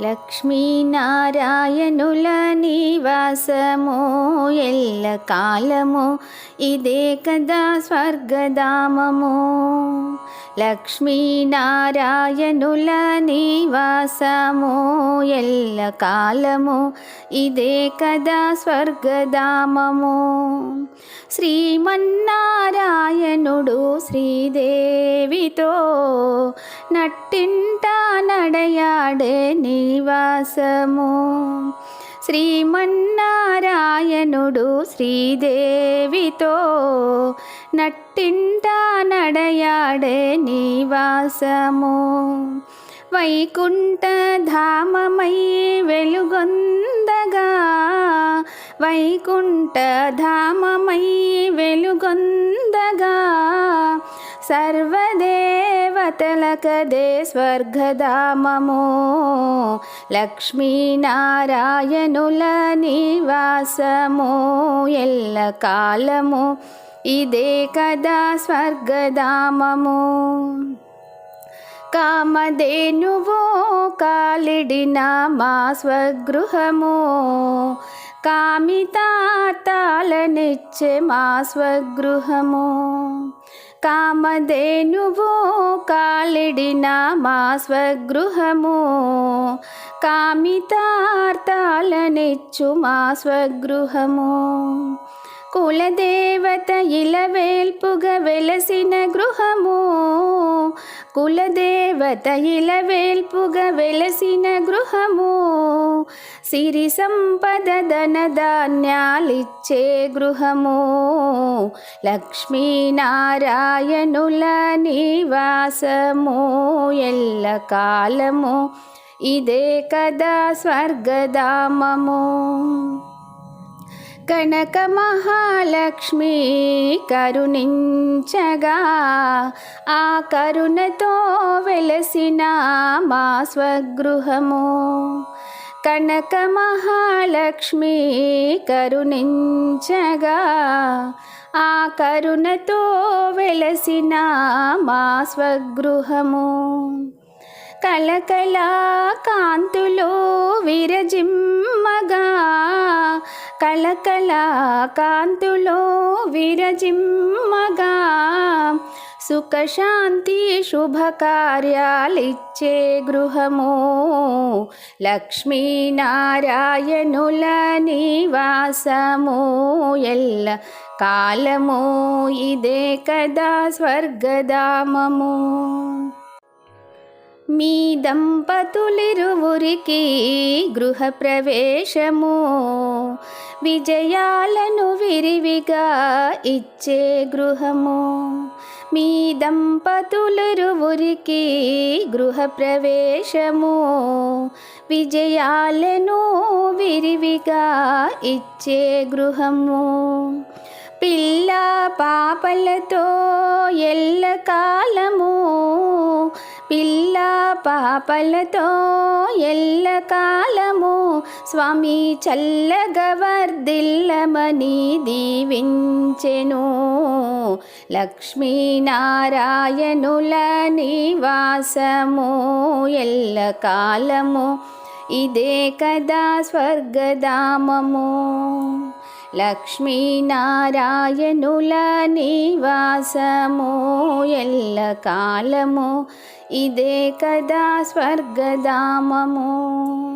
లక్ష్మీనారాయణుల నివాసము ఎల్ల కాలము ఇదే కదా స్వర్గధామము. లక్ష్మీనారాయణుల నివాసము ఎల్ల కాలము ఇదే కదా స్వర్గధామము. శ్రీమన్నారాయణుడు శ్రీదేవితో నట్టింట నడయాడే నివాసము. శ్రీమన్నారాయణుడు శ్రీదేవితో నట్టింట నడయాడే నివాసము. వైకుంఠ ధామమై వెలుగొందగా, వైకుంఠ ధామమై వెలుగొందగా, సర్వదేవతలకదే స్వర్గధామము. లక్ష్మీనారాయణుల నివాసము ఎల్ల కాలము ఇదే కదా స్వర్గధామము. కామధేనువు కాలిడిన మా స్వగృహము, కామితార్థాలనిచ్చే మా స్వగృహము. కామధేనువు కాలిడిన మా స్వగృహము, కామితార్థాలనిచ్చు మా స్వగృహము. కులదేవత ఇలవేల్పుగా వెలసిన గృహము, కులదేవత ఇలవేల్పుగా వెలసిన గృహము. సిరి సంపద ధనధాన్యాలిచ్చే గృహము. లక్ష్మీనారాయణుల నివాసము ఎల్ల కాలము ఇదే కదా స్వర్గధామము. కనక మహాలక్ష్మి కరుణించగా, ఆ కరుణతో వెలసిన మా స్వగృహము. కనక మహాలక్ష్మి కరుణించగా, ఆ కరుణతో వెలసిన మా స్వగృహము. కలకల కాంతులు విరజిమ్మగా, కలకల కాంతులో విరజిమ్మగా, సుఖశాంతి శుభకార్యాలిచ్చే గృహము. లక్ష్మీనారాయణుల నివాసము ఎల్ల కాలము ఇదే కదా స్వర్గధామము. మీ దంపతులిరువురికి గృహప్రవేశము, విజయాలను విరివిగా ఇచ్చే గృహము. మీ దంపతులిరువురికి గృహప్రవేశము, విజయాలను విరివిగా ఇచ్చే గృహము. పిల్ల పాపలతో ఎల్ల కాలము, పిల్ల పాపలతో ఎల్ల కాలము స్వామి చల్లగా వర్ధిల్లమని దీవించెను. లక్ష్మీనారాయణుల నివాసము ఎల్ల కాలము ఇదే కదా స్వర్గధామము. లక్ష్మీనారాయణుల నివాసము ఎల్ల కాలము ఇదే కదా స్వర్గధామము.